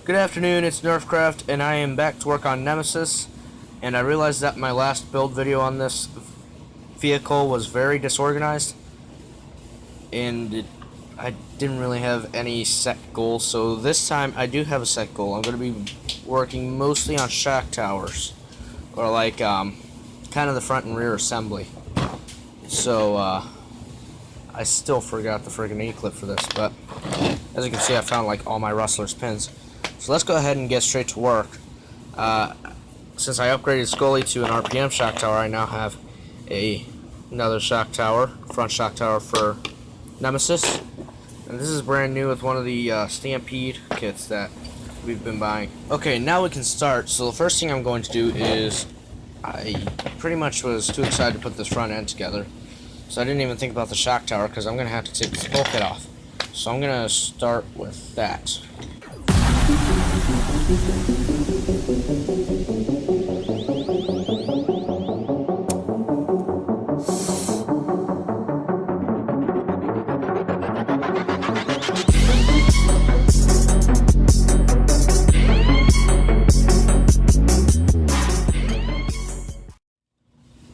Good afternoon, it's Nerfcraft, and I am back to work on Nemesis. And I realized that my last build video on this vehicle was very disorganized, and I didn't really have any set goal. So this time I do have a set goal. I'm going to be working mostly on shock towers, or like kind of the front and rear assembly. So I still forgot the friggin' E-clip for this, but as you can see, I found like all my Rustler's pins. So let's go ahead and get straight to work. Since I upgraded Scully to an RPM shock tower, I now have another shock tower, front shock tower for Nemesis. And this is brand new with one of the Stampede kits that we've been buying. Okay, now we can start. So the first thing I'm going to do is, I pretty much was too excited to put this front end together, so I didn't even think about the shock tower because I'm going to have to take this bulkhead off. So I'm going to start with that.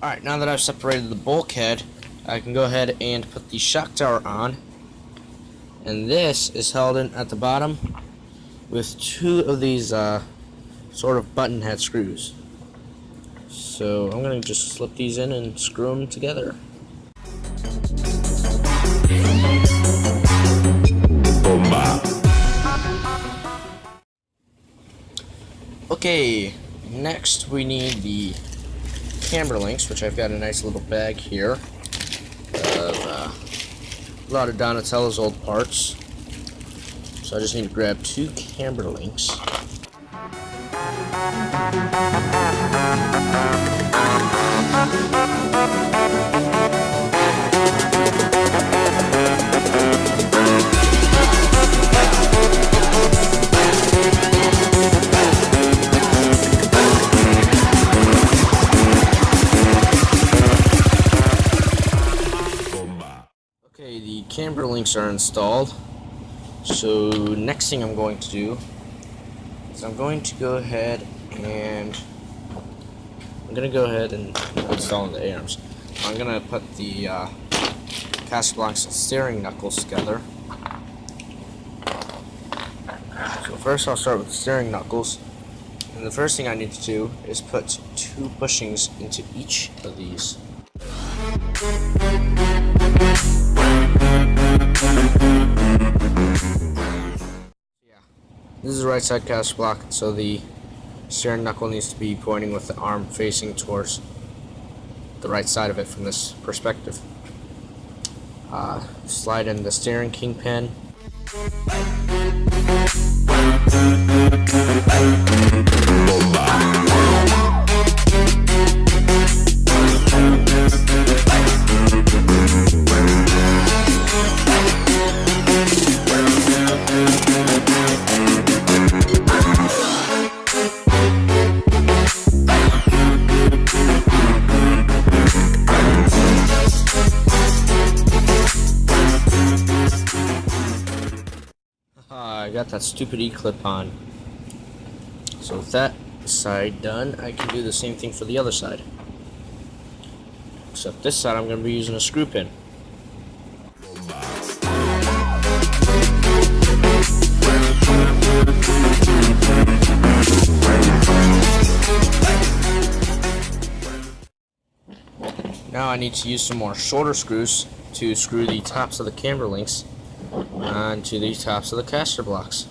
Alright, now that I've separated the bulkhead, I can go ahead and put the shock tower on. And this is held in at the bottom with two of these sort of button head screws. So I'm going to just slip these in and screw them together. Okay, next we need the camber links, which I've got a nice little bag here of a lot of Donatello's old parts. So I just need to grab two camber links. Okay, the camber links are installed. So next thing I'm going to do is I'm going to go ahead and install the arms. I'm going to put the Casablanca steering knuckles together. So first I'll start with the steering knuckles, and the first thing I need to do is put two bushings into each of these. This is the right side cast block, so the steering knuckle needs to be pointing with the arm facing towards the right side of it from this perspective. Slide in the steering kingpin. I got that stupid E-clip on. So with that side done, I can do the same thing for the other side. Except this side I'm going to be using a screw pin. Now I need to use some more shorter screws to screw the tops of the camber links onto the tops of the caster blocks.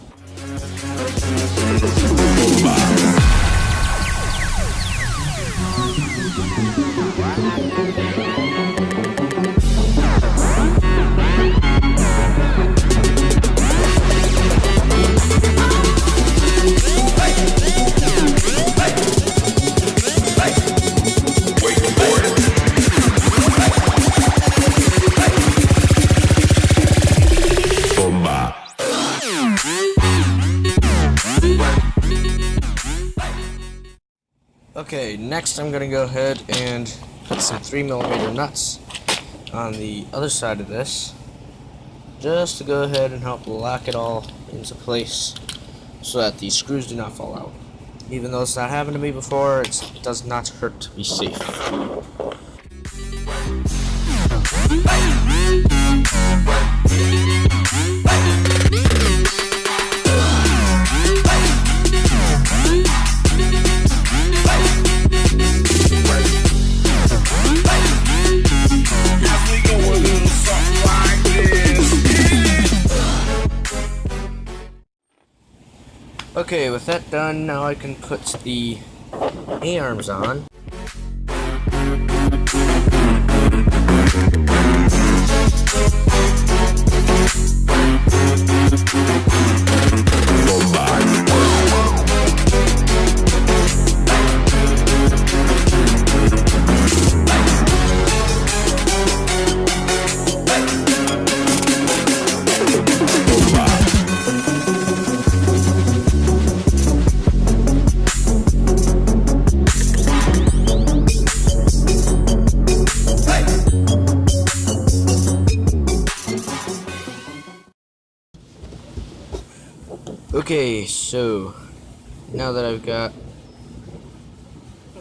Okay, next I'm going to go ahead and put some 3mm nuts on the other side of this, just to go ahead and help lock it all into place. so that the screws do not fall out. Even though it's not happened to me before, it does not hurt to be safe. Okay, with that done, now I can put the A-arms on. Okay, so now that I've got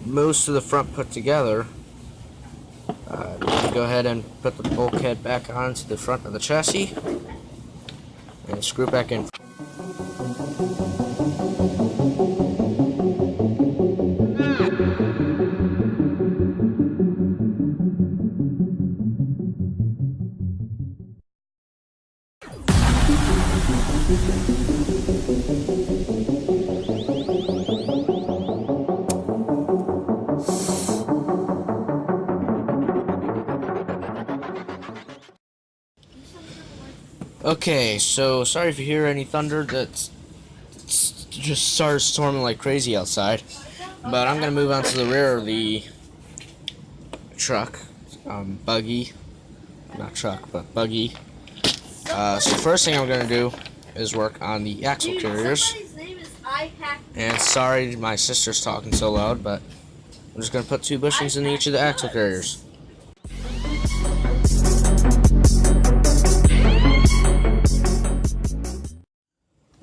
most of the front put together, I'm going to go ahead and put the bulkhead back onto the front of the chassis and screw it back in. Okay, so sorry if you hear any thunder. That's just started storming like crazy outside. But I'm gonna move on to the rear of the truck, buggy, not truck, but buggy. So first thing I'm gonna do is work on the axle carriers. And sorry, my sister's talking so loud, but I'm just gonna put 2 bushings in each of the axle carriers.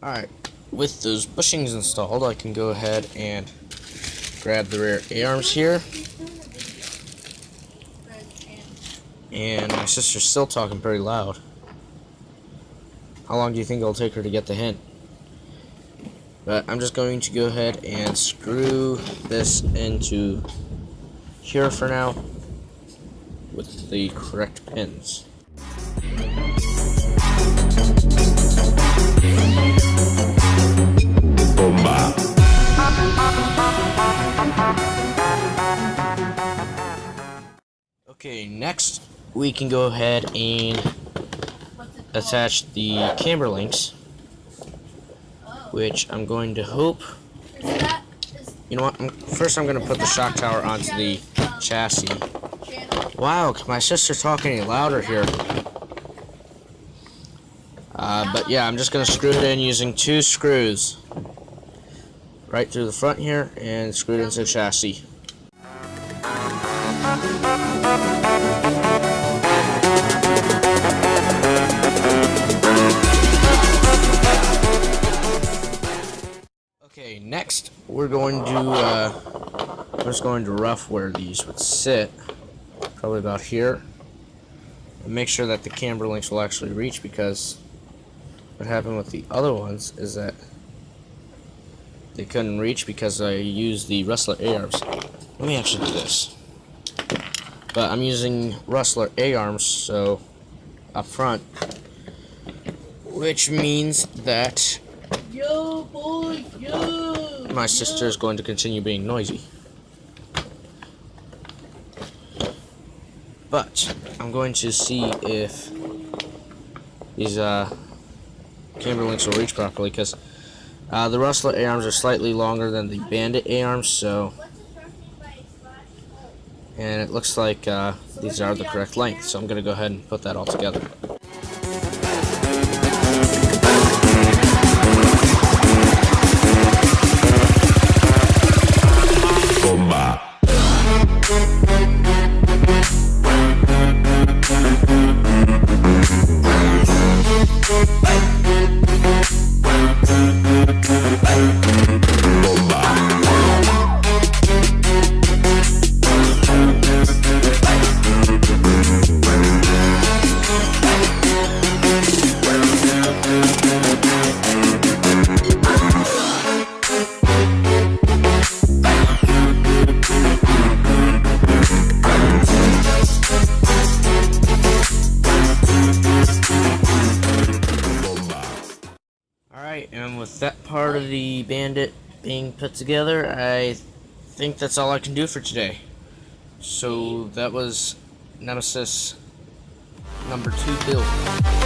Alright, with those bushings installed, I can go ahead and grab the rear A-arms here. And my sister's still talking pretty loud. How long do you think it'll take her to get the hint? But I'm just going to go ahead and screw this into here for now with the correct pins. Okay, next we can go ahead and attach the camber links, which I'm going to hope. You know what? First, I'm going to put the shock tower onto the chassis. Wow, my sister's talking any louder here. But yeah, I'm just going to screw it in using 2 screws right through the front here and screw it into the chassis. Okay, next we're just going to rough where these would sit, probably about here, and make sure that the camber links will actually reach, because what happened with the other ones is that they couldn't reach because I used the Rustler A-arms. Let me actually do this. But I'm using Rustler A-arms, so up front, which means that my sister is going to continue being noisy. But I'm going to see if these camber links will reach properly, because the Rustler A-arms are slightly longer than the Bandit A-arms, so, and it looks like these are the correct length, so I'm going to go ahead and put that all together. part of the Bandit being put together, I think that's all I can do for today. So that was Nemesis number 2 build.